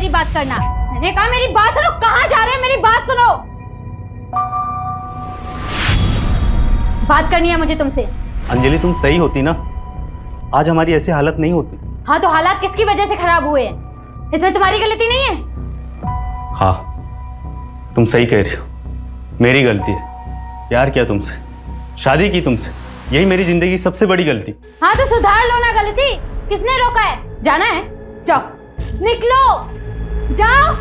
मेरी बात करना। मैंने कहा मेरी बात सुनो। कहाँ जा रहे हो? मेरी बात सुनो। बात करनी है मुझे तुमसे। अंजलि तुम सही होती ना, आज हमारी ऐसी हालत नहीं होती। हाँ तो हालात किसकी वजह से खराब हुए हैं? इसमें तुम्हारी गलती नहीं है। हाँ तुम सही कह रही हो, मेरी गलती है। प्यार किया तुमसे, शादी की तुमसे, यही मेरी जिंदगी की सबसे बड़ी गलती। हाँ तो सुधार लो ना गलती। किसने रोका है? जाना है जाओ, निकलो जाओ।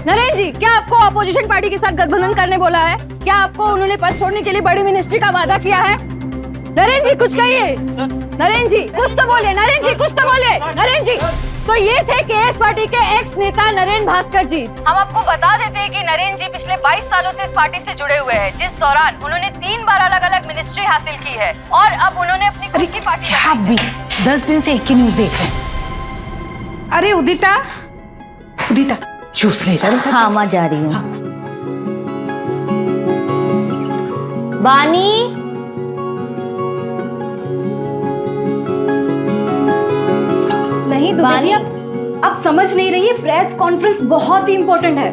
नरेंद्र जी, क्या आपको अपोजिशन पार्टी के साथ गठबंधन करने बोला है? क्या आपको उन्होंने पद छोड़ने के लिए बड़ी मिनिस्ट्री का वादा किया है? नरेंद्र जी कुछ कहिए। नरेंद्र जी कुछ तो बोले। नरेंद्र जी कुछ तो बोले। नरेंद्र जी तो ये थे केएस पार्टी के एक्स नेता नरेंद्र भास्कर जी। हम आपको बता देते हैं कि नरेंद्र जी पिछले 22 सालों से इस पार्टी से जुड़े हुए हैं, जिस दौरान उन्होंने 3 बार अलग अलग मिनिस्ट्री हासिल की है और अब उन्होंने अपनी खुद की पार्टी। आप भी 10 दिन से एक ही न्यूज देख रहे हैं। अरे उदिता, उदिता जूस ले जा। हाँ माँ जा रही हूँ। बानी नहीं दुबे जी, आप समझ नहीं रही है। प्रेस कॉन्फ्रेंस बहुत ही इंपॉर्टेंट है।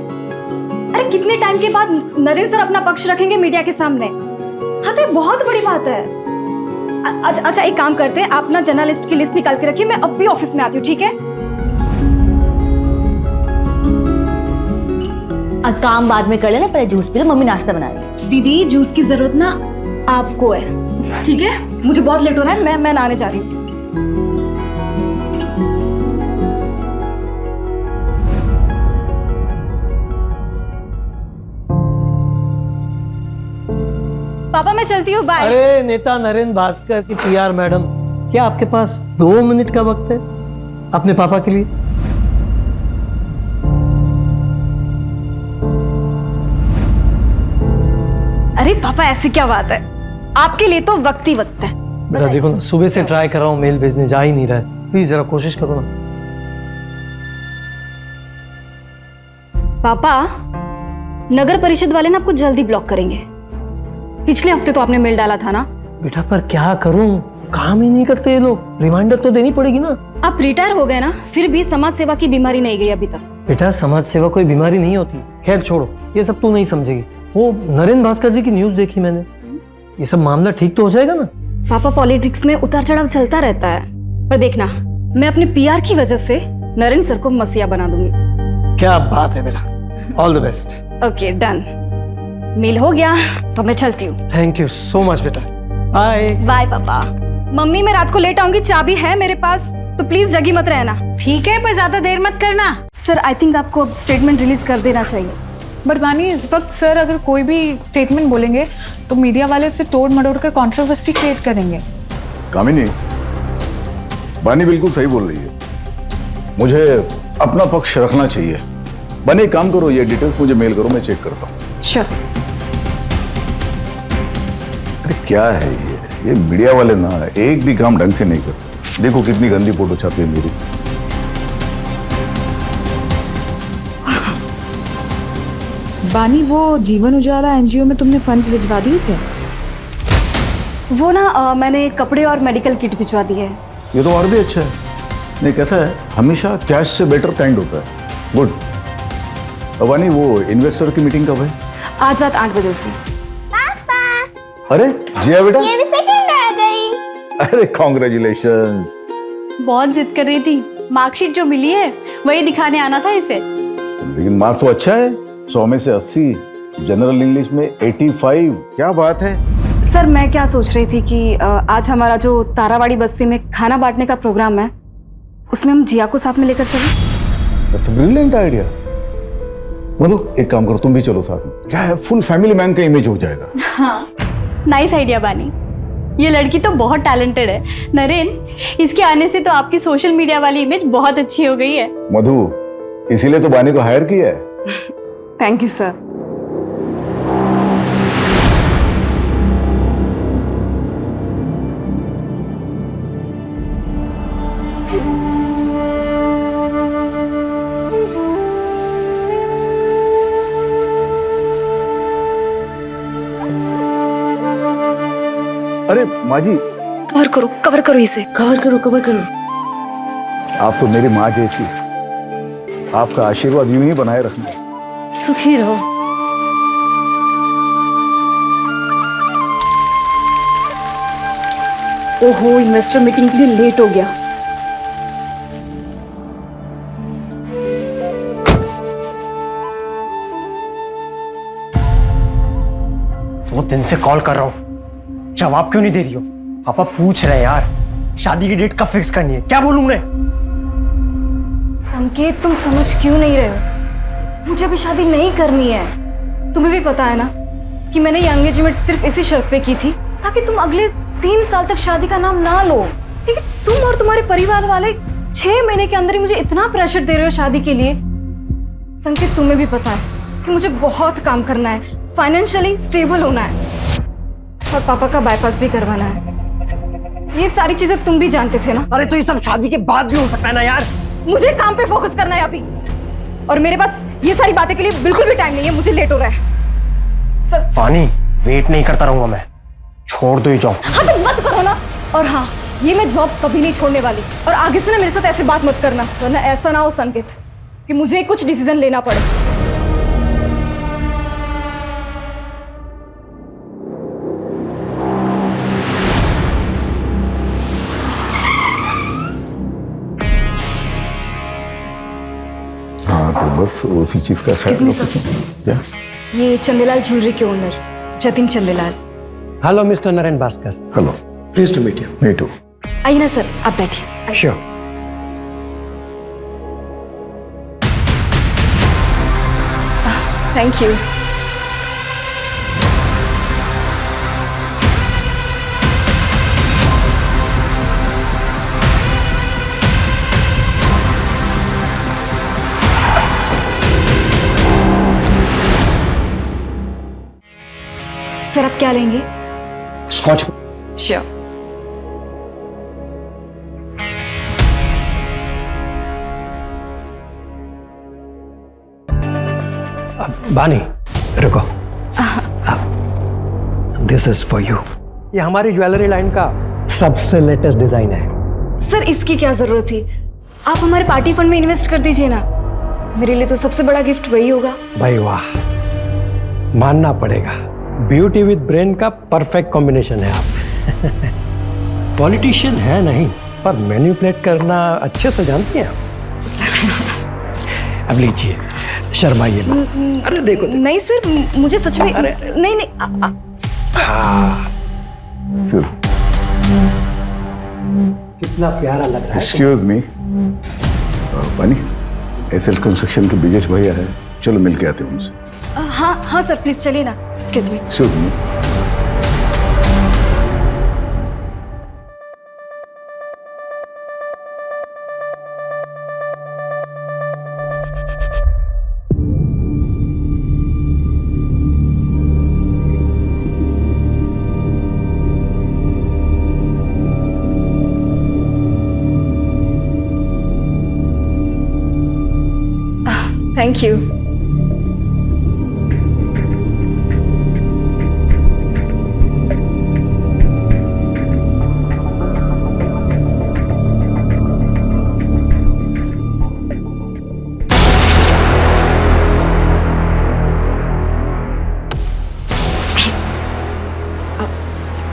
अरे कितने टाइम के बाद नरेंद्र सर अपना पक्ष रखेंगे मीडिया के सामने। हाँ तो ये बहुत बड़ी बात है। अच्छा एक काम करते हैं, आप ना जर्नलिस्ट की लिस्ट निकाल के रखिए, मैं अब भी ऑफिस में आती हूँ, ठीक है? काम बाद में कर लेना, पहले जूस पी लो, मम्मी नाश्ता बना रही है। दीदी जूस की जरूरत ना आपको है, ठीक है? मुझे बहुत लेट हो रहा है, मैं नहाने जा रही हूँ। पापा मैं चलती हूँ, बाय। अरे नेता नरेंद्र भास्कर की पीआर मैडम, क्या आपके पास 2 मिनट का वक्त है अपने पापा के लिए? अरे पापा ऐसी क्या बात है, आपके लिए तो वक्त ही वक्त है। बेटा देखो ना, सुबह से ट्राई कर रहा हूँ मेल भेजने, जा ही नहीं रहा है। प्लीज जरा कोशिश करो ना। पापा नगर परिषद वाले ना आपको जल्दी ब्लॉक करेंगे। पिछले हफ्ते तो आपने मेल डाला था ना। बेटा पर क्या करूं, काम ही नहीं करते ये लोग। रिमाइंडर तो देनी पड़ेगी ना। आप रिटायर हो गए ना, फिर भी समाज सेवा की बीमारी नहीं गई अभी तक। बेटा समाज सेवा कोई बीमारी नहीं होती। खैर छोड़ो, ये सब तू नहीं समझेगी। वो नरेंद्र भास्कर जी की न्यूज देखी मैंने, ये सब मामला ठीक तो हो जाएगा ना? पापा पॉलिटिक्स में उतार चढ़ाव चलता रहता है, पर देखना मैं अपने पीआर की वजह से नरेंद्र सर को मसीहा बना दूंगी। क्या बात है बेटा, all the best. Okay done, mail हो गया तो मैं चलती हूँ। थैंक यू सो मच बेटा, बाय। बाय पापा। मम्मी मैं रात को लेट आऊंगी, चाबी है मेरे पास, तो प्लीज जगी मत रहना। ठीक है पर ज्यादा देर मत करना। सर आई थिंक आपको अब स्टेटमेंट रिलीज कर देना चाहिए। बट बानी इस वक्त सर अगर कोई भी स्टेटमेंट बोलेंगे तो मीडिया वाले उसे तोड़ मरोड़ कर कंट्रोवर्सी क्रिएट करेंगे। कामिनी, बानी बिल्कुल सही बोल रही है, मुझे अपना पक्ष रखना चाहिए। बानी एक काम करो, ये डिटेल्स मुझे मेल करो, मैं चेक करता हूँ। श्योर। अरे क्या है ये मीडिया वाले ना एक भी काम ढंग से नहीं करते। देखो कितनी गंदी फोटो छापी है मेरी। बानी वो जीवन उजाला एनजीओ में तुमने फंड्स भिजवा दिए थे? वो ना मैंने कपड़े और मेडिकल किट भिजवा दी है। ये तो और भी अच्छा है। नहीं कैसा है, हमेशा कैश से बेटर काइंड होता है। गुड। बानी वो इन्वेस्टर की मीटिंग कब है? आज रात 8 बजे से। अरे जिया बेटा, ये भी सेकंड आ गई। अरे कॉन्ग्रेचुलेशन। बहुत जिद कर रही थी, मार्कशीट जो मिली है वही दिखाने आना था इसे। लेकिन मार्क्स तो अच्छा है, 100 में से 80, जनरल इंग्लिश में 85। क्या बात है। सर मैं क्या सोच रही थी कि आज हमारा जो तारावाड़ी बस्ती में खाना बांटने का प्रोग्राम है, उसमें हम जिया को साथ में लेकर चलें। That's a brilliant idea. Madhu एक काम करो, तुम भी चलो साथ में। क्या है, फुल फैमिली मैन का इमेज हो जाएगा। हाँ नाइस आइडिया बानी, ये लड़की तो बहुत टैलेंटेड है। नरेंद्र, इसके आने से तो आपकी सोशल मीडिया वाली इमेज बहुत अच्छी हो गई है। मधु, इसीलिए तो बानी को हायर किया है। Thank you sir. अरे माँ जी, कवर करो इसे। कवर करो। आप तो मेरी माँ जैसी, आपका आशीर्वाद यूं ही बनाए रखना। सुखी रहो। ओहो, इन्वेस्टर मीटिंग के लिए लेट हो गया। वो दिन से कॉल कर रहा हूँ, जवाब क्यों नहीं दे रही हो? पापा पूछ रहे हैं यार, शादी की डेट कब फिक्स करनी है? क्या बोलूं मैं? संकेत, तुम समझ क्यों नहीं रहे हो? मुझे अभी शादी नहीं करनी है। तुम्हें भी पता है ना कि मैंने ये एंगेजमेंट सिर्फ इसी शर्त पे की थी ताकि तुम अगले 3 साल तक शादी का नाम ना लो। लेकिन तुम और तुम्हारे परिवार वाले 6 महीने के अंदर ही मुझे इतना प्रेशर दे रहे हो शादी के लिए। संकेत, तुम्हें भी पता है कि मुझे बहुत काम करना है, फाइनेंशियली स्टेबल होना है और पापा का बाईपास भी करवाना है। ये सारी चीजें तुम भी जानते थे ना। अरे तो ये सब शादी के बाद भी हो सकता है ना यार। मुझे काम पे फोकस करना है अभी, और मेरे पास ये सारी बातें के लिए बिल्कुल भी टाइम नहीं है। मुझे लेट हो रहा है सर। पानी, वेट नहीं करता रहूंगा मैं, छोड़ दो ये जॉब। हाँ तो मत करो ना। और हाँ, ये मैं जॉब कभी नहीं छोड़ने वाली, और आगे से ना मेरे साथ ऐसे बात मत करना, वरना ऐसा ना हो संकेत कि मुझे कुछ डिसीजन लेना पड़े। हाँ तो बस उसी चीज का Excuse me, sir. क्या? ये चंदेलाल ज्वेलरी के owner Jatin Chandelal. Hello mister Naren Bhaskar. Hello, pleased to meet you. Me too. आइए ना सर, आप बैठिए। श्योर। Thank you. सर, आप क्या लेंगे? स्कॉच। श्योर। बानी रुको, दिस इज फॉर यू। ये हमारी ज्वेलरी लाइन का सबसे लेटेस्ट डिजाइन है। सर, इसकी क्या जरूरत थी? आप हमारे पार्टी फंड में इन्वेस्ट कर दीजिए ना। मेरे लिए तो सबसे बड़ा गिफ्ट वही होगा। भाई वाह, मानना पड़ेगा, ब्यूटी विद ब्रेन का परफेक्ट कॉम्बिनेशन है आप। पॉलिटिशियन है नहीं, पर मैनिपुलेट करना अच्छे से जानती हैं आप। अब लीजिए, शर्माइए मत। अरे देखो, देखो। नहीं सर, मुझे सच में नहीं नहीं चलो, कितना प्यारा लग रहा है। एक्सक्यूज मी, पानी, एसएल कंस्ट्रक्शन के ब्रिजेश भैया है, चलो मिल के आते हैं उनसे। हाँ हाँ सर, प्लीज चलिए ना। Excuse me. Excuse me. Thank you.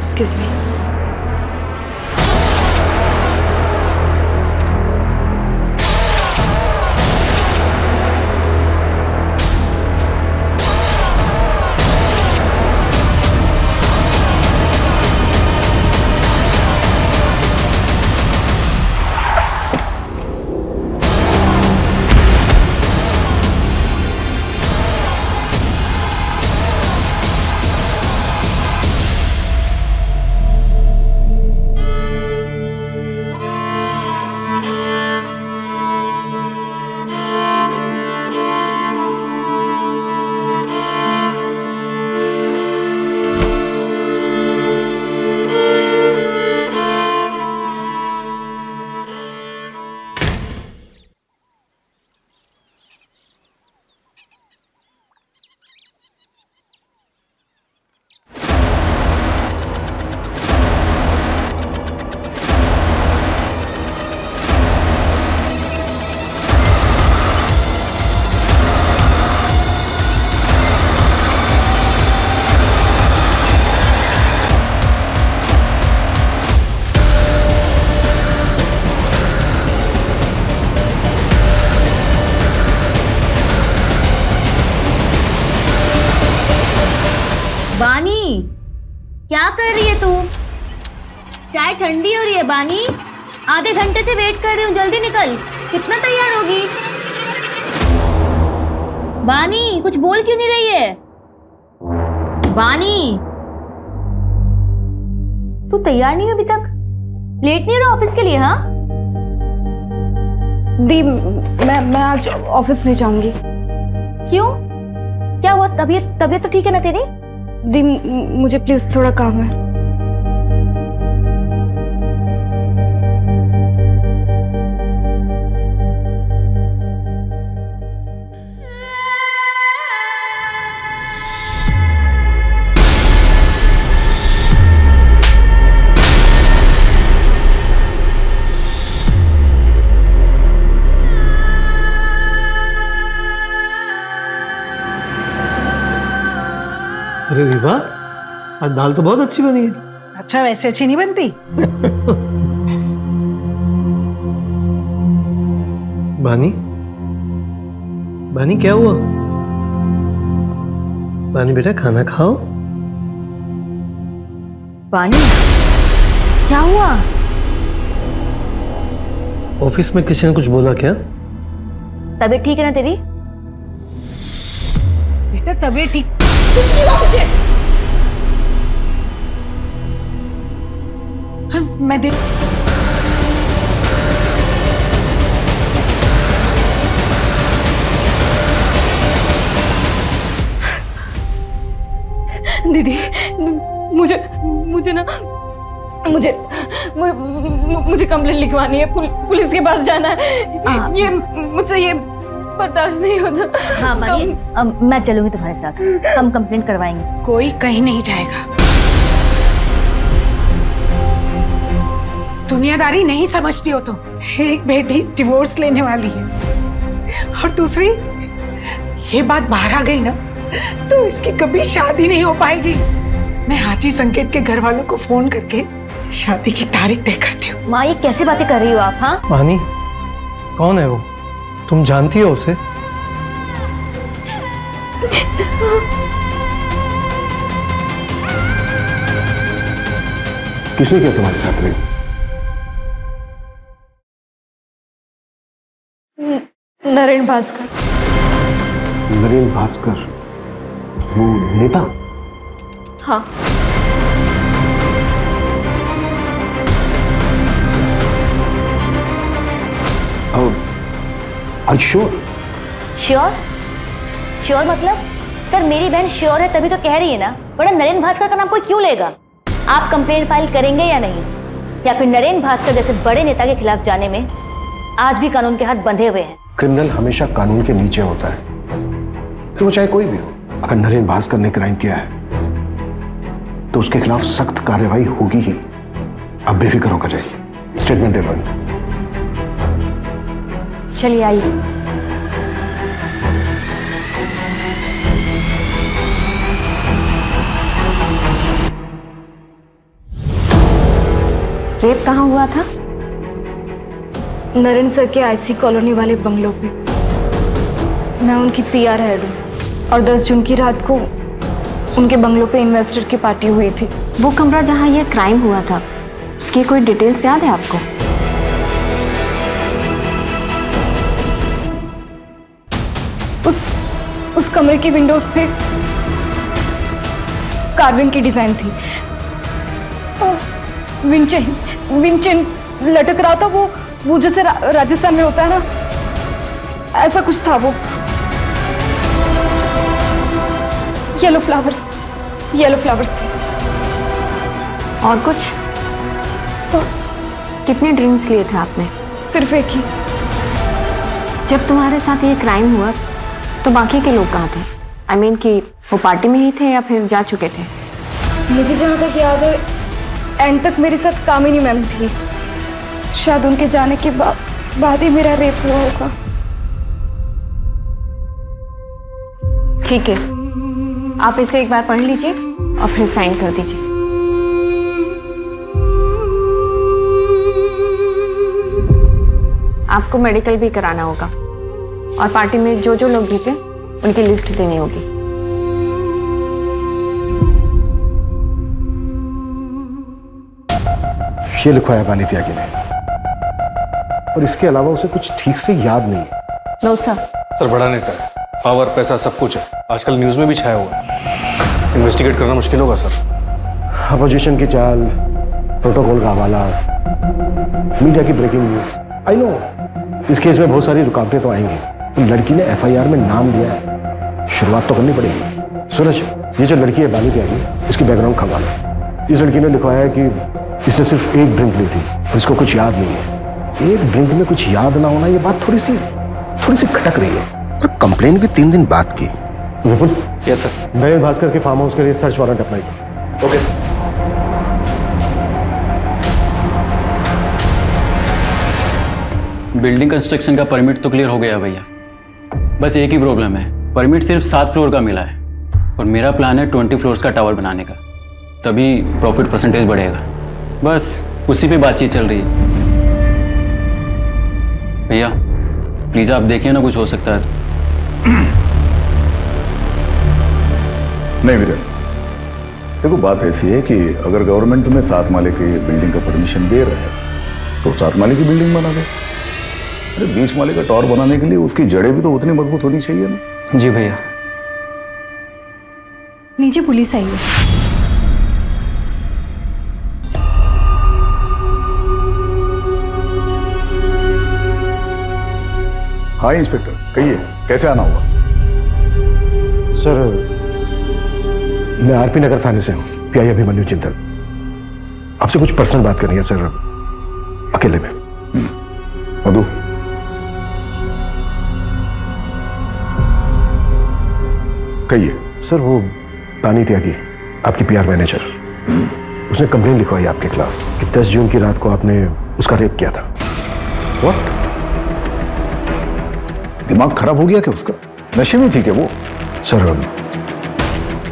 Excuse me. क्या कर रही है तू? चाय ठंडी हो रही है बानी। आधे घंटे से वेट कर रही हूँ, जल्दी निकल। कितना तैयार होगी? बानी कुछ बोल क्यों नहीं रही है? बानी तू तैयार नहीं है अभी तक? लेट नहीं हो रहा ऑफिस के लिए? हाँ दी, मैं आज ऑफिस नहीं जाऊंगी। क्यों? क्या हुआ? तबीयत तो ठीक है ना तेरी? दी, मुझे प्लीज थोड़ा काम है। अरे विभा, आज दाल तो बहुत अच्छी बनी है। अच्छा, वैसे अच्छी नहीं बनती? बानी, बानी क्या हुआ? बानी बेटा खाना खाओ। बानी क्या हुआ? ऑफिस में किसी ने कुछ बोला क्या? तबीयत ठीक है ना तेरी? बेटा तबीयत ठीक? कुछ नहीं हुआ मुझे। मैं देख दीदी, मुझे कंप्लेंट लिखवानी है, पुलिस के पास जाना है। ये मुझसे ये बर्दाश्त नहीं होता। हाँ मानिए, मैं चलूंगी तुम्हारे साथ, हम कंप्लेंट करवाएंगे। कोई कहीं नहीं जाएगा। दुनियादारी नहीं समझती हो तुम। एक बेटी डिवोर्स लेने वाली है और दूसरी ये बात बाहर आ गई ना तो इसकी कभी शादी नहीं हो पाएगी। मैं हाजी संकेत के घर वालों को फोन करके शादी की तारीख तय करती हूँ। माँ ये कैसी बातें कर रही हो आप? हाँ बानी, कौन है वो? तुम जानती हो उसे? किसने किया तुम्हारे साथ रेप? नरेन भास्कर। नरेन भास्कर, वो नेता? हाँ। श्योर? श्योर? श्योर मतलब? सर मेरी बहन श्योर है तभी तो कह रही है ना, वरना नरेन भास्कर का नाम कोई क्यों लेगा? आप कंप्लेंट फाइल करेंगे या नहीं? या फिर नरेन भास्कर जैसे बड़े नेता के खिलाफ जाने में आज भी कानून के हाथ बंधे हुए हैं? क्रिमिनल हमेशा कानून के नीचे होता है, तो वो चाहे कोई भी हो। अगर नरेन भास्कर ने क्राइम किया है तो उसके खिलाफ सख्त कार्रवाई होगी ही। अब बेफिक्र होकर जाइए। स्टेटमेंट दे रहा। चलिए आइए। रेप कहाँ हुआ था? नरेन सर के आईसी कॉलोनी वाले बंगलों पे। मैं उनकी पीआर हेड हूँ और 10 जून की रात को उनके बंगलों पे इन्वेस्टर की पार्टी हुई थी। वो कमरा जहाँ ये क्राइम हुआ था, उसकी कोई डिटेल्स याद है आपको? उस कमरे की विंडोज पे कार्विंग की डिजाइन थी। विंचेन लटक रहा था, वो जैसे राजस्थान में होता है ना, ऐसा कुछ था वो। येलो फ्लावर्स थे। और कुछ? कितने ड्रिंक्स लिए थे आपने? सिर्फ एक ही। जब तुम्हारे साथ ये क्राइम हुआ तो बाकी के लोग कहाँ थे? I mean कि वो पार्टी में ही थे या फिर जा चुके थे? मुझे जहाँ तक याद है एंड तक मेरे साथ कामिनी मैम थी। शायद उनके जाने के बाद ही मेरा रेप हुआ होगा। ठीक है, आप इसे एक बार पढ़ लीजिए और फिर साइन कर दीजिए। आपको मेडिकल भी कराना होगा और पार्टी में जो लोग भी थे उनकी लिस्ट देनी होगी। ये लिखवाया बानी त्यागी ने, और इसके अलावा उसे कुछ ठीक से याद नहीं है। No sir. सर बड़ा नेता है, पावर पैसा सब कुछ है, आजकल न्यूज में भी छाया हुआ है। इन्वेस्टिगेट करना मुश्किल होगा सर। अपोजिशन की चाल, प्रोटोकॉल का हवाला, मीडिया की ब्रेकिंग न्यूज। आई नो इस केस में बहुत सारी रुकावटें तो आएंगी, तो लड़की ने एफआईआर में नाम दिया है, शुरुआत तो करनी पड़ेगी। सूरज, ये जो लड़की है बानी त्यागी, इसकी बैकग्राउंड खंगालो। इस लड़की ने लिखवाया है कि इसने सिर्फ एक ड्रिंक ली थी और इसको कुछ याद नहीं है। एक ड्रिंक में कुछ याद ना होना, ये बात थोड़ी सी खटक रही है। पर कंप्लेन भी 3 दिन बाद की। विपुल, यस सर। नरेंद्र भास्कर के फार्म हाउस के लिए सर्च वारंट अप्लाई करो। ओके। बिल्डिंग कंस्ट्रक्शन का परमिट तो क्लियर हो गया भैया, बस एक ही प्रॉब्लम है, परमिट सिर्फ 7 फ्लोर का मिला है और मेरा प्लान है 20 फ्लोर्स का टावर बनाने का, तभी प्रॉफिट परसेंटेज बढ़ेगा। बस उसी पे बातचीत चल रही है। भैया प्लीज़ आप देखिए ना, कुछ हो सकता है। नहीं वीरेंद्र, देखो बात ऐसी है कि अगर गवर्नमेंट तुम्हें 7 माले की बिल्डिंग का परमिशन दे रहा है तो 7 माले की बिल्डिंग बना दे। अरे 20 माले का टावर बनाने के लिए उसकी जड़ें भी तो उतनी मजबूत होनी चाहिए ना। जी भैया। नीचे पुलिस आई है। हाँ इंस्पेक्टर, कहिए कैसे आना होगा? सर मैं आरपी नगर थाने से हूँ, पीआई अभिमन्यु चिंतल। आपसे कुछ पर्सनल बात करनी है सर, अकेले में। मधु, कहिए। सर वो बानी त्यागी, आपकी पीआर मैनेजर, उसने कंप्लेन लिखवाई आपके खिलाफ कि 10 जून की रात को आपने उसका रेप किया था। व्हाट? दिमाग खराब हो गया क्या उसका? नशे में थी क्या वो? सर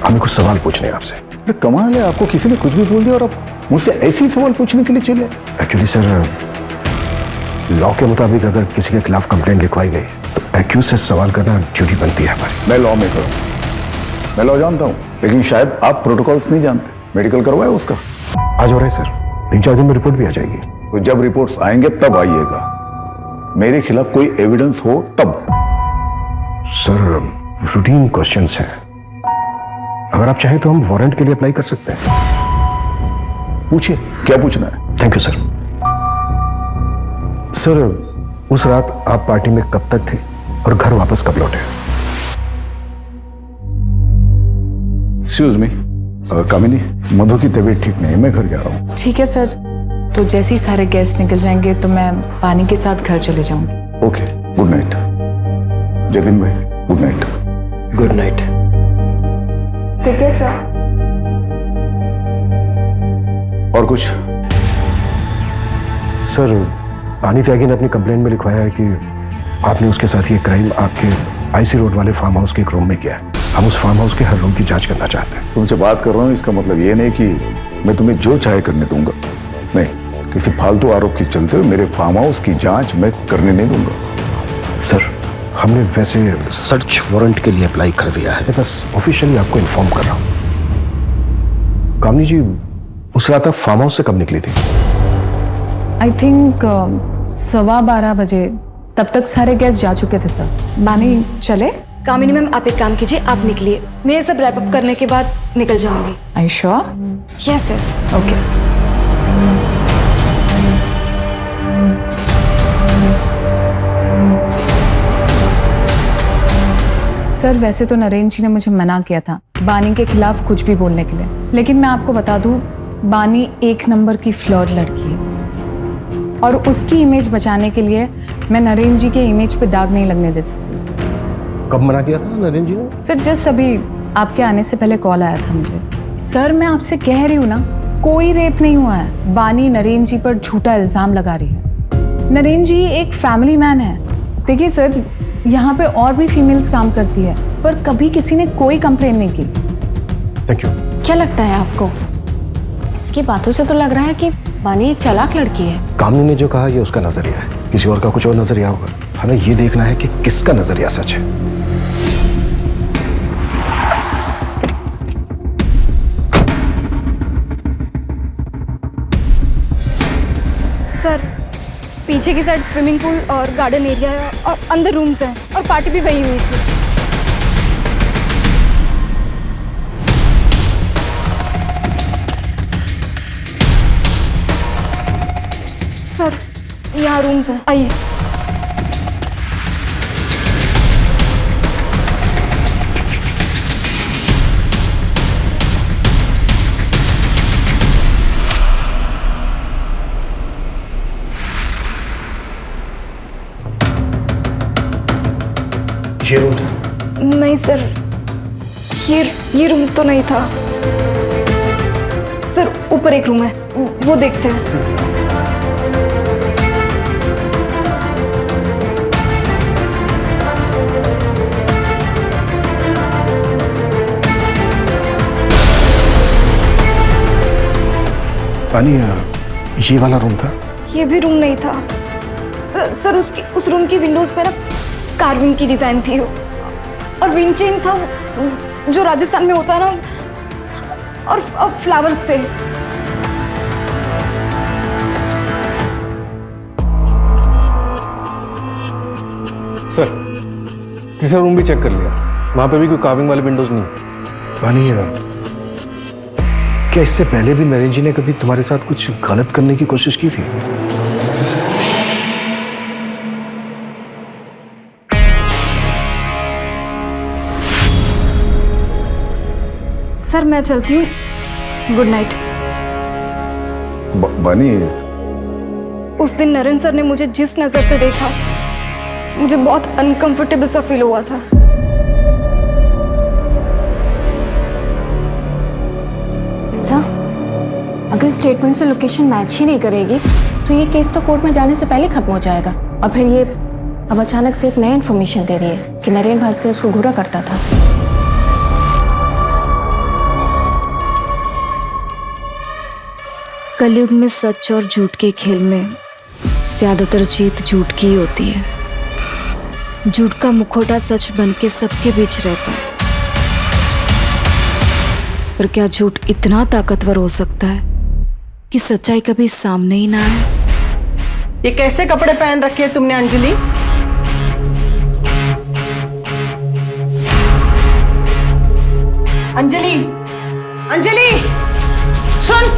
हमें कुछ सवाल पूछने हैं आपसे। अरे कमाल है, आपको किसी ने कुछ भी बोल दिया और आप मुझसे ऐसे ही सवाल पूछने के लिए चले? एक्चुअली सर लॉ के मुताबिक अगर किसी के खिलाफ कंप्लेंट लिखवाई गई तो एक्यूज से सवाल करना ड्यूटी बनती है हमारी। मैं लॉ मेकर हूँ, मैं लॉ जानता हूँ, लेकिन शायद आप प्रोटोकॉल्स नहीं जानते। मेडिकल करवाया उसका? आज हो रहा है सर, 3-4 दिन में रिपोर्ट भी आ जाएगी। तो जब रिपोर्ट्स आएंगे तब आइएगा, मेरे खिलाफ कोई एविडेंस हो तब। सर रूटीन क्वेश्चंस हैं, अगर आप चाहें तो हम वारंट के लिए अप्लाई कर सकते हैं। पूछिए, क्या पूछना है? Thank you sir. सर उस रात आप पार्टी में कब तक थे और घर वापस कब लौटे? एक्सक्यूज मी, कामिनी, मधु की तबीयत ठीक नहीं है, मैं घर जा रहा हूँ। ठीक है सर, तो जैसे ही सारे गेस्ट निकल जाएंगे तो मैं पानी के साथ घर चले जाऊंगी। Okay, good night. जतिन भाई, गुड नाइट। Good night. ठीक है सर। और कुछ? सर बानी त्यागी ने अपनी कंप्लेंट में लिखवाया है कि आपने उसके साथ ये क्राइम आपके आईसी रोड वाले फार्म हाउस के एक रूम में किया है। हम उस फार्म हाउस के हर रूम की जांच करना चाहते हैं। तुमसे बात कर रहा हूँ, इसका मतलब ये नहीं कि मैं तुम्हें जो चाहे करने दूंगा। नहीं, किसी फालतू आरोप के चलते हुए मेरे फार्म हाउस की जांच मैं करने नहीं दूंगा। सर हमने वैसे सर्च वारंट के लिए अप्लाई कर दिया है, बस ऑफिशियली आपको इन्फॉर्म कर रहा हूँ। कामनी जी, उस रात आप फार्म हाउस से कब निकली थी? आई थिंक 12:15 बजे, तब तक सारे गेस्ट जा चुके थे सर। बानी चले? कामिनी मैम आप एक काम कीजिए, आप निकलिए, मैं ये सब रैप अप करने के बाद निकल जाऊंगी। Are you sure? Yes yes. Okay. Sir वैसे तो नरेंद्र जी ने मुझे मना किया था बानी के खिलाफ कुछ भी बोलने के लिए, लेकिन मैं आपको बता दूं, बानी 1 नंबर की फ्लर्ट लड़की है और उसकी इमेज बचाने के लिए मैं नरेंद्र जी के इमेज पे दाग नहीं लगने दे सकती। कब मना किया था नरेंद्र जी ने? सर जस्ट अभी आपके आने से पहले कॉल आया था मुझे। सर मैं आपसे कह रही हूँ ना, कोई रेप नहीं हुआ है। बानी नरेंद्र जी पर झूठा इल्जाम लगा रही है। नरेंद्र जी एक फैमिली मैन है। देखिए सर, यहाँ पे और भी फीमेल्स काम करती है, पर कभी किसी ने कोई कंप्लेन नहीं की। Thank you. क्या लगता है आपको? इसकी बातों से तो लग रहा है कि बानी एक चालाक लड़की है। कामनी ने जो कहा ये उसका नजरिया है, किसी और का कुछ और नजरिया होगा। हमें ये देखना है कि किसका नजरिया सच है। सर पीछे की साइड स्विमिंग पूल और गार्डन एरिया है और अंदर रूम्स हैं और पार्टी भी वही हुई थी। सर यहाँ रूम्स हैं, आइए। ये रूम था? नहीं सर, ये रूम तो नहीं था सर। ऊपर एक रूम है, वो देखते हैं। पानी, ये वाला रूम था? ये भी रूम नहीं था सर। उस रूम की विंडोज पे ना कार्विंग की डिजाइन थी और विंड चेन था जो राजस्थान में होता है ना, और फ्लावर्स थे। सर, तीसरा रूम भी चेक कर लिया, वहां पे भी कोई कार्विंग वाले विंडोज नहीं। पानी, क्या इससे पहले भी नरेंद्र जी ने कभी तुम्हारे साथ कुछ गलत करने की कोशिश की थी? सर मैं चलती हूँ, गुड नाइट। बानी, उस दिन नरेंद्र सर ने मुझे जिस नजर से देखा, मुझे बहुत अनकंफर्टेबल सा फील हुआ था। सर, अगर स्टेटमेंट से लोकेशन मैच ही नहीं करेगी तो ये केस तो कोर्ट में जाने से पहले खत्म हो जाएगा। और फिर ये अब अचानक से एक नई इन्फॉर्मेशन दे रही है कि नरेंद्र भास्कर उसको घूरा करता था। कलयुग में सच और झूठ के खेल में ज्यादातर जीत झूठ की ही होती है। झूठ का मुखौटा सच बन के सबके बीच रहता है, पर क्या झूठ इतना ताकतवर हो सकता है कि सच्चाई कभी सामने ही ना आए? ये कैसे कपड़े पहन रखे हैं तुमने अंजलि? अंजलि, अंजलि, सुन,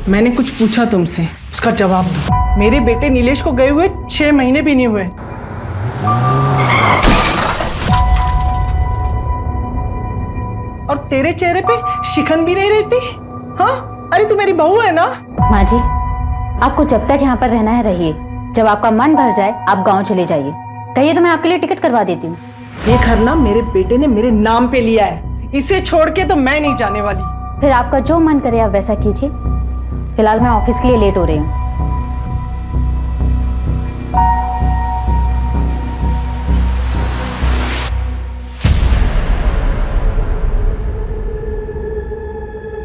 मैंने कुछ पूछा तुमसे, उसका जवाब दो। मेरे बेटे नीलेश को गए हुए 6 महीने भी नहीं हुए। और तेरे चेहरे पे शिकन भी नहीं रहती? हाँ, अरे तू मेरी बहू है ना? माँ जी, आपको जब तक यहाँ पर रहना है रहिए, जब आपका मन भर जाए आप गांव चले जाइए। कहिए तो मैं आपके लिए टिकट करवा देती हूँ। ये घर ना मेरे बेटे ने मेरे नाम पे लिया है, इसे छोड़ के तो मैं नहीं जाने वाली। फिर आपका जो मन करे आप वैसा कीजिए। फिलहाल मैं ऑफिस के लिए लेट हो रही हूँ।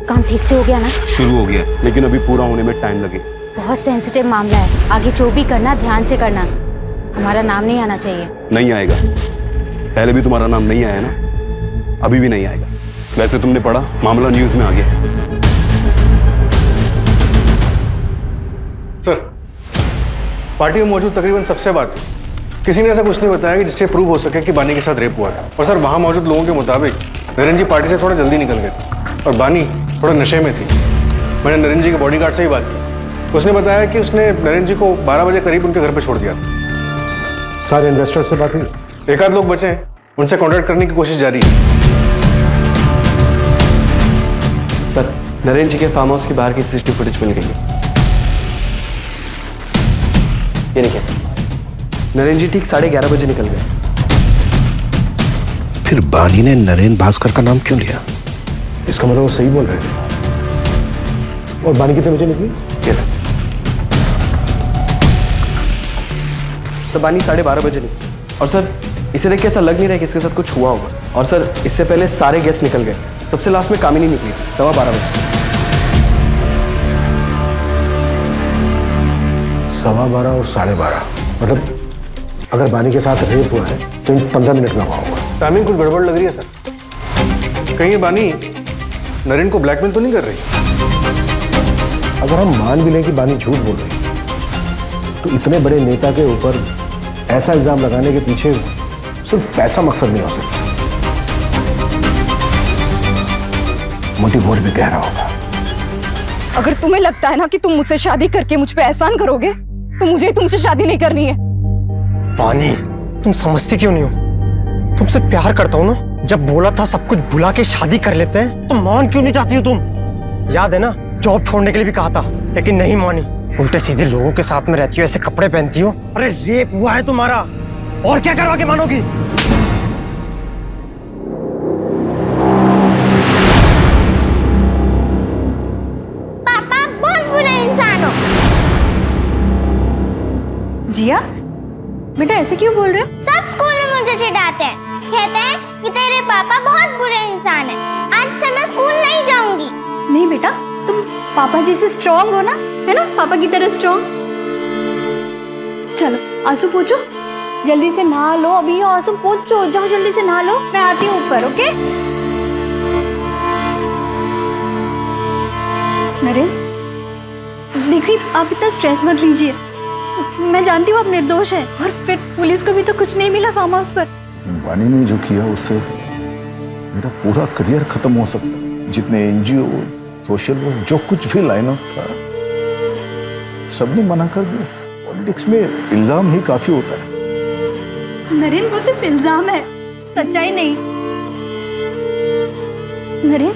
काम ठीक से हो गया ना? शुरू हो गया, लेकिन अभी पूरा होने में टाइम लगेगा। बहुत सेंसिटिव मामला है, आगे जो भी करना ध्यान से करना। हमारा नाम नहीं आना चाहिए। नहीं आएगा, पहले भी तुम्हारा नाम नहीं आया ना, अभी भी नहीं आएगा। वैसे तुमने पढ़ा, मामला न्यूज में आ गया। सर, पार्टी में मौजूद तकरीबन सबसे बात किसी ने ऐसा कुछ नहीं बताया कि जिससे प्रूव हो सके कि बानी के साथ रेप हुआ था। और सर, वहां मौजूद लोगों के मुताबिक नरेंद्र जी पार्टी से थोड़ा जल्दी निकल गए थे और बानी थोड़ा नशे में थी। मैंने नरेंद्र जी के बॉडीगार्ड से ही बात की, उसने बताया कि उसने नरेंद्र जी को 12 बजे करीब उनके घर पर छोड़ दिया था। सारे इन्वेस्टर्स से बात हुई, एक आध लोग बचे हैं, उनसे कॉन्टैक्ट करने की कोशिश जारी है। सर, नरेंद्र जी के फार्म हाउस के बाहर की सीसीटीवी फुटेज मिल गई है। ये नहीं कैसे? नरेंद्र जी ठीक 11:30 बजे निकल गए। फिर बानी ने नरेंद्र भास्कर का नाम क्यों लिया? इसका मतलब वो सही बोल रहे थे। और बानी कितने बजे निकली? कैसे? तो बानी 12:30 बजे निकली। और सर, इसे देख के ऐसा लग नहीं रहा है कि इसके साथ कुछ हुआ होगा। और सर, इससे पहले सारे गेस्ट निकल गए, सबसे लास्ट में कामिनी निकली 12:15 बजे। 12:15 और 12:30, मतलब अगर बानी के साथ रेप हुआ है तो इन 15 मिनट में हुआ होगा। टाइमिंग कुछ गड़बड़ लग रही है सर। कहीं ये बानी नरेंद्र को ब्लैकमेल तो नहीं कर रही? अगर हम मान भी लें कि बानी झूठ बोल रही है, तो इतने बड़े नेता के ऊपर ऐसा इल्जाम लगाने के पीछे सिर्फ पैसा मकसद नहीं हो सकता, मोटिव और भी गहरा होगा। अगर तुम्हें लगता है ना कि तुम मुझसे शादी करके मुझ पे एहसान करोगे तो मुझे तुमसे शादी नहीं करनी है। पानी, तुम समझती क्यों नहीं हो? तुमसे प्यार करता हूँ ना। जब बोला था सब कुछ भुला के शादी कर लेते हैं तो मान क्यों नहीं चाहती हो तुम? याद है ना, जॉब छोड़ने के लिए भी कहा था लेकिन नहीं मानी। उल्टे सीधे लोगों के साथ में रहती हो, ऐसे कपड़े पहनती हो। अरे रेप हुआ है तुम्हारा, और क्या करवा के मानोगी? पापा बहुत बुरा इंसान हो। जिया बेटा ऐसे क्यों बोल रहे हो? सब स्कूल में मुझे चिढ़ाते हैं, कहते हैं कि तेरे पापा बहुत बुरे इंसान हैं। आज से मैं स्कूल नहीं जाऊंगी। नहीं बेटा, तुम पापा जी से स्ट्रांग हो ना, है ना, पापा की तरह स्ट्रांग। चलो आंसू पोंछो, जल्दी से नहा लो। अभी आंसू पोंछो, जाओ जल्दी से नहा लो, मैं आती हूँ ऊपर। ओके नरेन, देखिए आप इतना स्ट्रेस मत लीजिए। मैं जानती हूँ आप निर्दोष हैं, और फिर पुलिस को भी तो कुछ नहीं मिला फार्म हाउस पर। वानी ने जो किया उससे मेरा पूरा करियर खत्म हो सकता है। जितने एनजीओ, सोशल वर्क, जो कुछ भी लाइन अप था सबने मना कर दिया। पॉलिटिक्स में इल्जाम ही काफी होता है। नरेन वो सिर्फ इल्जाम है, सच्चाई नहीं। नरेन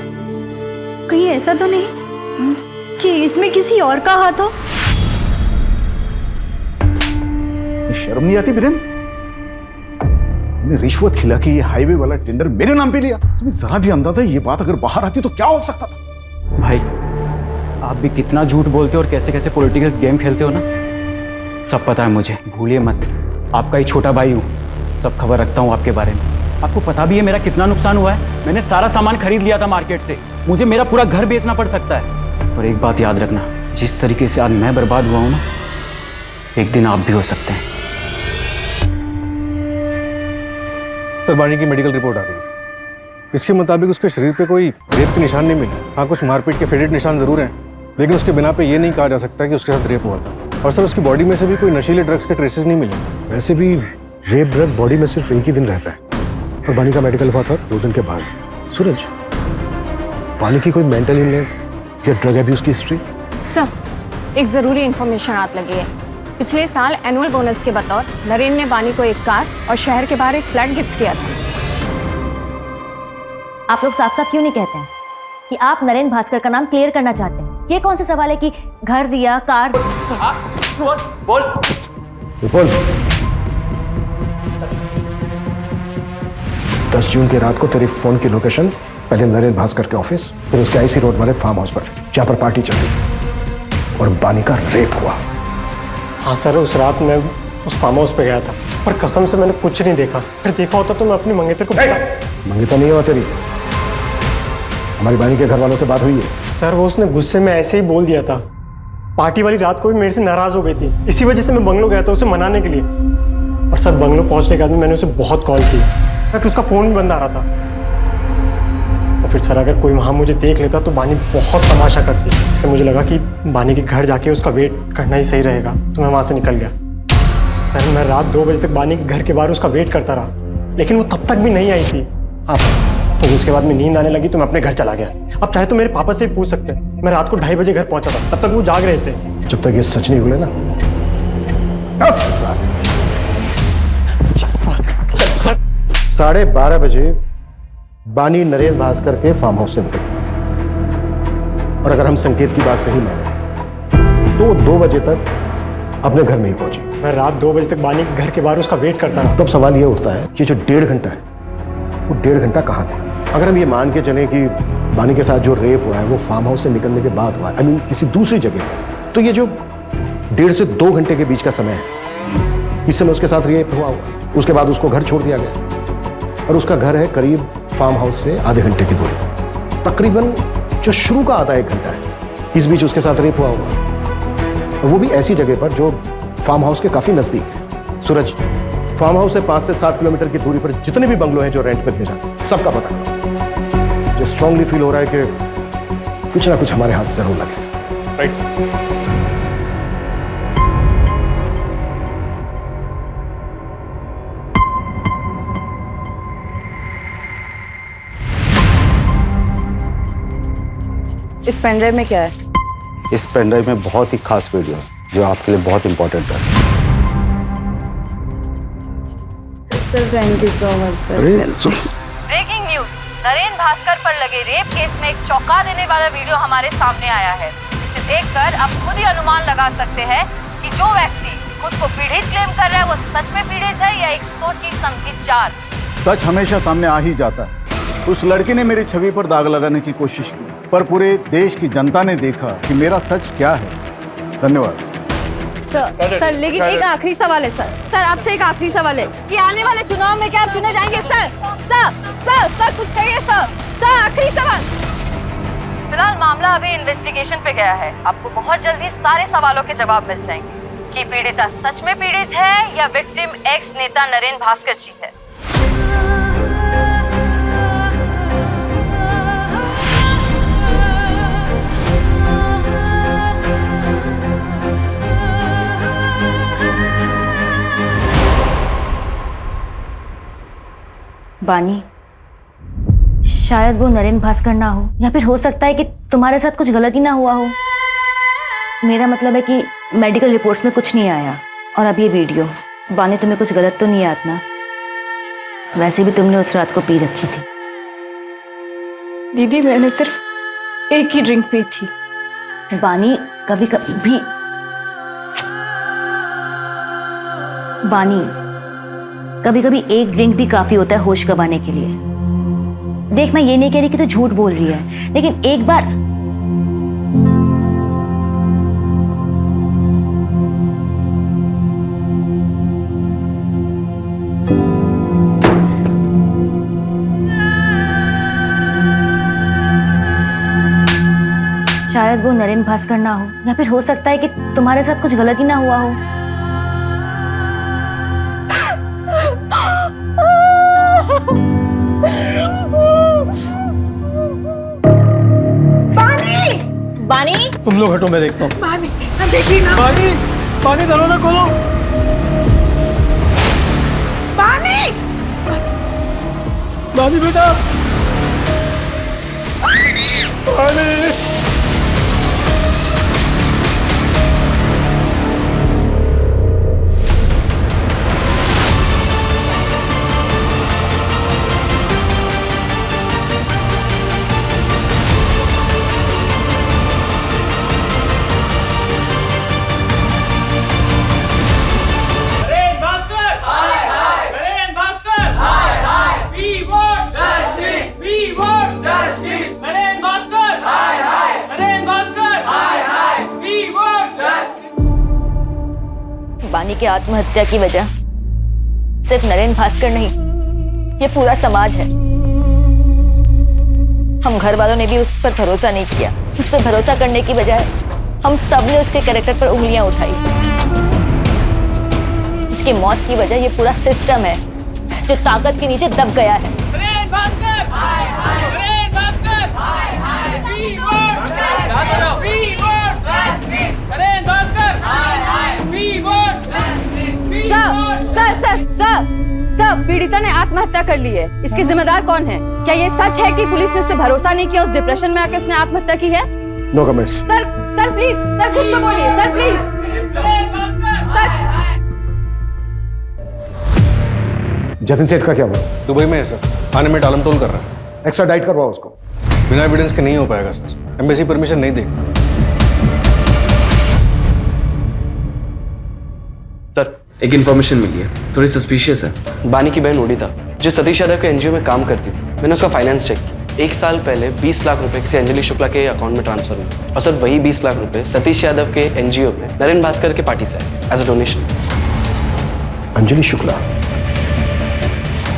कहीं ऐसा तो नहीं कि इसमें किसी और का हाथ हो? शर्म नहीं आती बिरेन? तुमने रिश्वत खिला के ये हाईवे वाला टेंडर मेरे नाम पे लिया। तुम्हें जरा भी अंदाजा ये बात अगर बाहर आती तो क्या हो सकता था? भाई आप भी कितना झूठ बोलते हो और कैसे कैसे पॉलिटिकल गेम खेलते हो ना, सब पता है मुझे। भूलिए मत, आपका ही छोटा भाई हूँ, सब खबर रखता हूँ आपके बारे में। आपको पता भी है मेरा कितना नुकसान हुआ है। मैंने सारा सामान खरीद लिया था मार्केट से, मुझे मेरा पूरा घर बेचना पड़ सकता है। और एक बात याद रखना, जिस तरीके से आज मैं बर्बाद हुआ हूँ ना, एक दिन आप भी हो सकते हैं। सर बानी की मेडिकल रिपोर्ट आ गई। इसके मुताबिक उसके शरीर पे कोई रेप के निशान नहीं मिले। हाँ, कुछ मारपीट के फेडेड निशान जरूर हैं, लेकिन उसके बिना पे ये नहीं कहा जा सकता कि उसके साथ रेप हुआ था। और सर उसकी बॉडी में से भी कोई नशीले ड्रग्स के ट्रेसेस नहीं मिले। वैसे भी रेप ड्रग बॉडी में सिर्फ एक ही दिन रहता है, और बानी का मेडिकल हुआ था 2 दिन के बाद। सूरज, बानी की कोई मेंटल इलनेस या ड्रग एब्यूज की हिस्ट्री? सर एक जरूरी इंफॉर्मेशन हाथ लगी है। पिछले साल एनुअल बोनस के बतौर नरेन ने बानी को एक कार और शहर के बाहर एक फ्लैट गिफ्ट किया था। आप लोग साफ साफ क्यों नहीं कहते हैं कि आप नरेन भास्कर का नाम क्लियर करना चाहते हैं? ये कौन सा सवाल है कि घर दिया, कार? बोल। 10 जून की रात को तेरी फोन की लोकेशन पहले नरेन भास्कर के ऑफिस, फिर उसके आईसी रोड वाले फार्म हाउस पर, जहाँ पर पार्टी चल रही और बानी का रेप हुआ। हाँ सर, उस रात मैं उस फार्म हाउस पे गया था, पर कसम से मैंने कुछ नहीं देखा। फिर देखा होता तो मैं अपनी मंगेतर को मंगेतर नहीं हुआ तेरी, हमारी बानी के घर वालों से बात हुई है। सर वो उसने गुस्से में ऐसे ही बोल दिया था। पार्टी वाली रात को भी मेरे से नाराज हो गई थी, इसी वजह से मैं बंगलो गया था उसे मनाने के लिए। और सर बंगलो पहुंचने के बाद मैंने उसे बहुत कॉल की, बट उसका फोन भी बंद आ रहा था। और फिर सर अगर कोई वहाँ मुझे देख लेता तो बानी बहुत तमाशा करती, इसलिए मुझे लगा कि बानी के घर जाके उसका वेट करना ही सही रहेगा, तो मैं वहाँ से निकल गया। सर मैं रात 2 बजे तक बानी के घर के बाहर उसका वेट करता रहा, लेकिन वो तब तक भी नहीं आई थी। तो उसके बाद में नींद आने लगी तो मैं अपने घर चला गया। अब चाहे तो मेरे पापा से भी पूछ सकते हैं, मैं रात को 2:30 बजे घर पहुंचा था, तब तक वो जाग रहे थे। जब तक ये सच नहीं बोले ना, 12:30 बजे बानी नरेन भास्कर के फार्म हाउस से निकली, और अगर हम संकेत की बात सही माने तो 2 बजे तक अपने घर नहीं पहुंची। मैं रात 2 बजे तक बानी के घर के बाहर उसका वेट करता रहा। तो अब सवाल ये उठता है कि जो 1.5 घंटा है वो 1.5 घंटा कहाँ थे? अगर हम ये मान के चलें कि बानी के साथ जो रेप हुआ है वो फार्म हाउस से निकलने के बाद हुआ है, आई मीन किसी दूसरी जगह, तो ये जो 1.5 से 2 घंटे के बीच का समय है, इस समय उसके साथ रेप हुआ होगा। उसके बाद उसको घर छोड़ दिया गया, और उसका घर है करीब फार्म हाउस से आधे घंटे की दूरी। तकरीबन जो शुरू का आधा 1 घंटा है, इस बीच उसके साथ रेप हुआ होगा, और वो भी ऐसी जगह पर जो फार्म हाउस के काफी नजदीक है। सूरज, फार्म हाउस से 5 से 7 किलोमीटर की दूरी पर जितने भी बंगलो हैं जो रेंट पर दिए जाते हैं, सबका पता करो। मुझे स्ट्रांगली फील हो रहा है कि कुछ ना कुछ हमारे हाथ जरूर लगे। राइट। इस पेनड्राइव में क्या है? इस पेनड्राइव में बहुत ही खास वीडियो जो आपके लिए बहुत इंपॉर्टेंट है। Sir thank you so much sir. Breaking news, Naren Bhaskar पर लगे रेप केस में एक चौंका देने वाला वीडियो हमारे सामने आया है। इसे देखकर आप खुद ही अनुमान लगा सकते हैं कि जो व्यक्ति खुद को पीड़ित क्लेम कर रहा है वो सच में पीड़ित है या एक सोची समझी चाल। सच हमेशा सामने आ ही जाता है। उस लड़के ने मेरी छवि पर दाग लगाने की कोशिश की, पर पूरे देश की जनता ने देखा कि मेरा सच क्या है। धन्यवाद सर लेकिन एक आखिरी सवाल है सर आपसे एक आखिरी सवाल है कि आने वाले चुनाव में क्या आप चुने जाएंगे? सर कुछ कहिए सर आखिरी सवाल। फिलहाल मामला अभी इन्वेस्टिगेशन पे गया है। आपको बहुत जल्दी सारे सवालों के जवाब मिल जाएंगे कि पीड़िता सच में पीड़ित है या विक्टिम एक्स नेता नरेन भास्कर जी है। बानी, शायद वो नरेन भास्कर ना हो, या फिर हो सकता है कि तुम्हारे साथ कुछ गलती ना हुआ हो। मेरा मतलब है कि मेडिकल रिपोर्ट्स में कुछ नहीं आया। और अब ये वीडियो, बानी तुम्हें कुछ गलत तो नहीं याद ना? वैसे भी तुमने उस रात को पी रखी थी। दीदी मैंने सिर्फ एक ही ड्रिंक पी थी। बानी कभी कभी एक ड्रिंक भी काफी होता है होश गंवाने के लिए। देख, मैं ये नहीं कह रही कि तू झूठ बोल रही है, लेकिन एक बार शायद वो नरेन भास्कर ना हो, या फिर हो सकता है कि तुम्हारे साथ कुछ गलती ना हुआ हो। बानी, तुम लोग हटो, मैं देखता हूँ। बानी, देखिए ना। बानी दरवाजा खोलो। बानी बेटा। बानी। बानी की आत्महत्या की वजह सिर्फ नरेन भास्कर नहीं, ये पूरा समाज है। हम घर वालों ने भी उस पर भरोसा नहीं किया। उस पर भरोसा करने की बजाय हम सब ने उसके कैरेक्टर पर उंगलियां उठाई। उसकी मौत की वजह ये पूरा सिस्टम है जो ताकत के नीचे दब गया है। सर, पीड़िता ने आत्महत्या कर ली है। इसके जिम्मेदार कौन है? क्या ये सच है कि पुलिस ने उस पर भरोसा नहीं किया, उस डिप्रेशन में आके उसने आत्महत्या की है? No comments. Sir please, sir कुछ तो बोलिए, सर प्लीज। सर, जतिन सेठ का क्या हुआ? दुबई में है सर, आने में टालमटोल कर रहा है। एक्स्ट्रा डाइट करवाओ उसको। बिना एविडेंस के नहीं हो पाएगा सर, एम्बेसी परमिशन नहीं देगी। सर, एक इन्फॉर्मेशन मिली है, थोड़ी सस्पिशियस है। बानी की बहन ओडिता जो सतीश यादव के एनजीओ में काम करती थी, मैंने उसका फाइनेंस चेक किया। 1 साल पहले 20 लाख रुपए किसी अंजलि शुक्ला के अकाउंट में ट्रांसफर हुए, और सर वही 20 लाख रुपए सतीश यादव के एनजीओ में नरेन भास्कर के पार्टी से आए as a donation. Anjali Shukla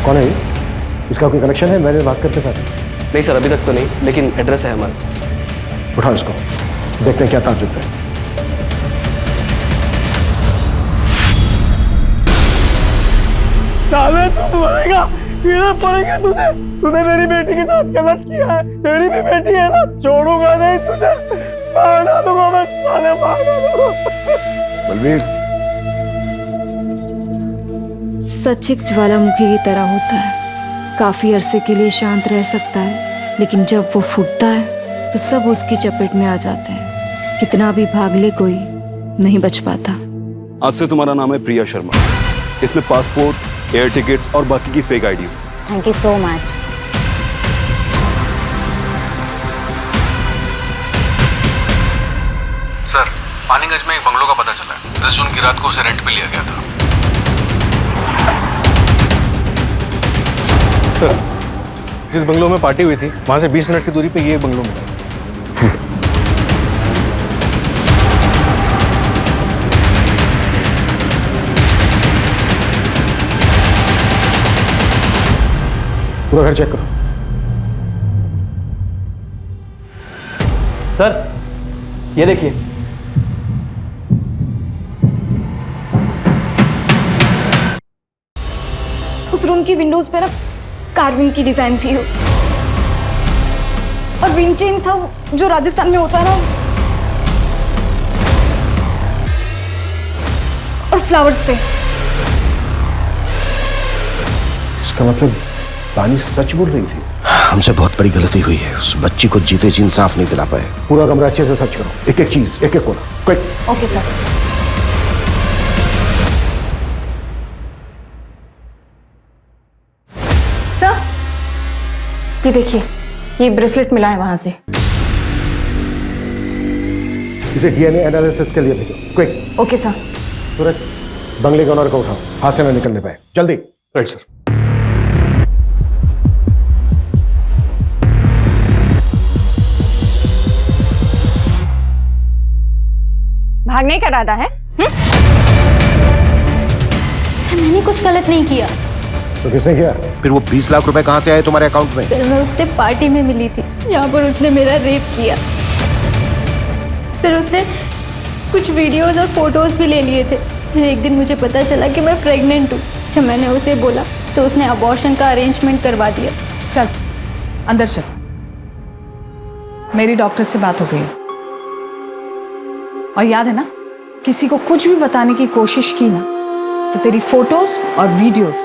कौन है? इसका कोई कनेक्शन है नरेन भास्कर के साथ? नहीं सर, अभी तक तो नहीं, लेकिन एड्रेस है हमारे पास। उठाओ इसको, देखते हैं क्या ताजुब है। साले तू मरेगा, कीड़े पड़ेंगे तुझे। तूने मेरी बेटी के साथ गलत किया है, तेरी भी बेटी है ना, छोड़ूंगा नहीं तुझे, मारना दूंगा मैं, साले मारना दूंगा। बलवीर, सच एक ज्वालामुखी की तरह होता है, काफी अरसे के लिए शांत रह सकता है, लेकिन जब वो फूटता है तो सब उसकी चपेट में आ जाते हैं। कितना भी भाग ले कोई नहीं बच पाता। आज से तुम्हारा नाम है प्रिया शर्मा। इसमें पासपोर्ट, एयर टिकट्स और बाकी की fake IDs. Thank you so much. Sir, Paniganj में एक बंगलो का पता चला है। 10 जून की रात को उसे रेंट पे लिया गया था। सर, जिस बंगलो में पार्टी हुई थी वहां से 20 मिनट की दूरी पे ये बंगलो मिला। पूरा घर चेक करो। सर, ये देखिए। उस रूम की विंडोज पे ना कार्विंग की डिजाइन थी और विंटेज था जो राजस्थान में होता है ना, और फ्लावर्स थे। इसका मतलब पानी सच बोल रही थी। हमसे बहुत बड़ी गलती हुई है। उस बच्ची को जीते जी इंसाफ नहीं दिला पाए। पूरा कमरा अच्छे से सर्च करो, एक एक चीज, एक एक कोना। क्विक। Okay sir. सर, ये देखिए, ये ब्रेसलेट मिला है वहां से। इसे डीएनए एनालिसिस के लिए भेजो, क्विक। Okay sir. सूरज, बंगले के ऑनर को उठाओ, हाथ से ना निकलने पाए, जल्दी। Right sir. भागने का इरादा है? सर मैंने कुछ गलत नहीं किया। तो किसने किया? फिर वो 20 लाख रुपए कहां से आए तुम्हारे अकाउंट में? सर मैं उससे पार्टी में मिली थी जहाँ पर उसने मेरा रेप किया। सर उसने कुछ वीडियोस और फोटोज भी ले लिए थे। फिर एक दिन मुझे पता चला कि मैं प्रेग्नेंट हूँ। जब मैंने उसे बोला तो उसने अबॉर्शन का अरेंजमेंट करवा दिया। चल अंदर चल, मेरी डॉक्टर से बात हो गई है। और याद है ना, किसी को कुछ भी बताने की कोशिश की ना तो तेरी फोटोज और वीडियोस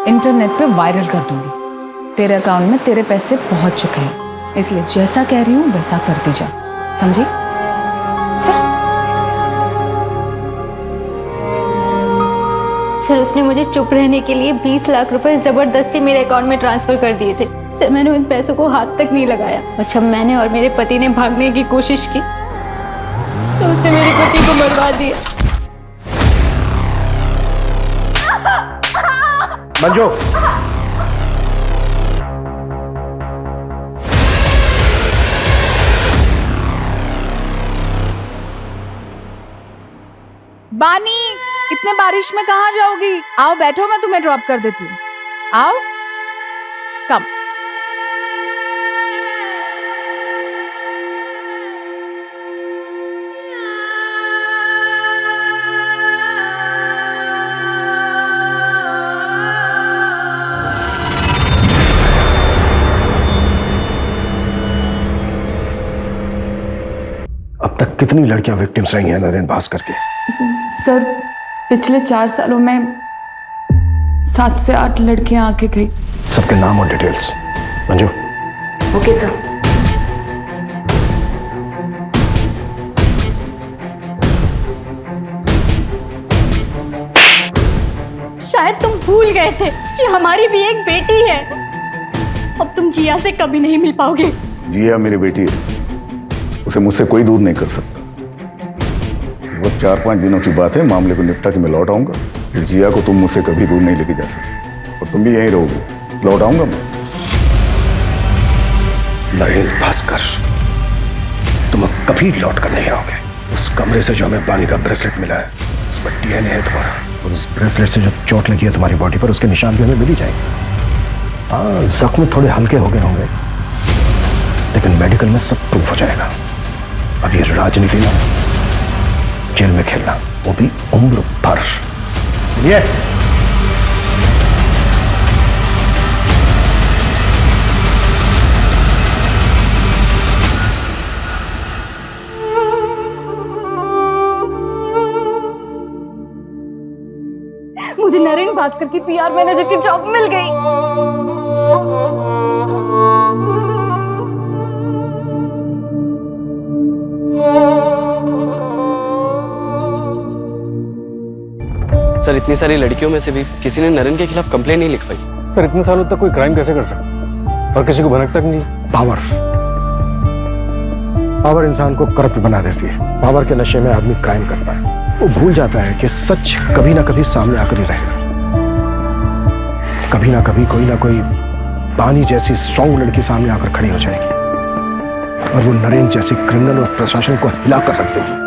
इंटरनेट पे वायरल कर दूंगी। तेरे अकाउंट में तेरे पैसे पहुंच चुके हैं, इसलिए जैसा कह रही हूं वैसा करती जा, समझी? चल। सर उसने मुझे चुप रहने के लिए 20 लाख रुपए जबरदस्ती मेरे अकाउंट में ट्रांसफर कर दिए थे। सर मैंने उन पैसों को हाथ तक नहीं लगाया। और जब मैंने और मेरे पति ने भागने की कोशिश की तो उसने मेरे पति को मरवा दिया। मंजू, बानी, इतने बारिश में कहाँ जाओगी? आओ बैठो, मैं तुम्हें ड्रॉप कर देती हूँ। आओ, कम। अब तक कितनी लड़कियां विक्टिम्स रही हैं नरेन भास्कर के? सर पिछले 4 सालों में 7 से 8 लड़कियां आके गई। सबके नाम और डिटेल्स। मंजू। Okay sir. शायद तुम भूल गए थे कि हमारी भी एक बेटी है। अब तुम जिया से कभी नहीं मिल पाओगे। जिया मेरी बेटी है, उसे मुझसे कोई दूर नहीं कर सकता। बस 4-5 दिनों की बात है, मामले को निपटा के मैं लौट आऊंगा। फिर जिया को तुम मुझसे कभी दूर नहीं लेके जा सकते और तुम भी यहीं रहोगे। लौट आऊंगा मैं। नरेन भास्कर, तुम अब कभी लौट कर नहीं आओगे। उस कमरे से जो हमें बानी का ब्रेसलेट मिला है उस पर डीएनए है तुम्हारा, और उस ब्रेसलेट से जो चोट लगी है तुम्हारी बॉडी पर उसके निशान भी हमें मिल ही जाएंगे। हाँ, जख्म थोड़े हल्के हो गए होंगे लेकिन मेडिकल में सब प्रूफ हो जाएगा। अब ये राजनीति ना जेल में खेलना, वो भी उम्र भर। चलिए। मुझे नरेन भास्कर की पीआर मैनेजर की जॉब मिल गई। सर इतनी सारी लड़कियों में से भी किसी ने नरेन के खिलाफ कंप्लेन नहीं लिखवाई। सर इतने सालों तक कोई क्राइम कैसे कर सकता और किसी को भनक तक नहीं? पावर इंसान को करप्ट बना देती है। पावर के नशे में आदमी क्राइम करता है। वो भूल जाता है कि सच कभी ना कभी सामने आकर ही रहेगा। कभी ना कभी कोई ना कोई बानी जैसी स्ट्रॉन्ग लड़की सामने आकर खड़ी हो जाएगी और वो नरेन जैसी क्रिमिनल और प्रशासन को हिला कर रख देगी।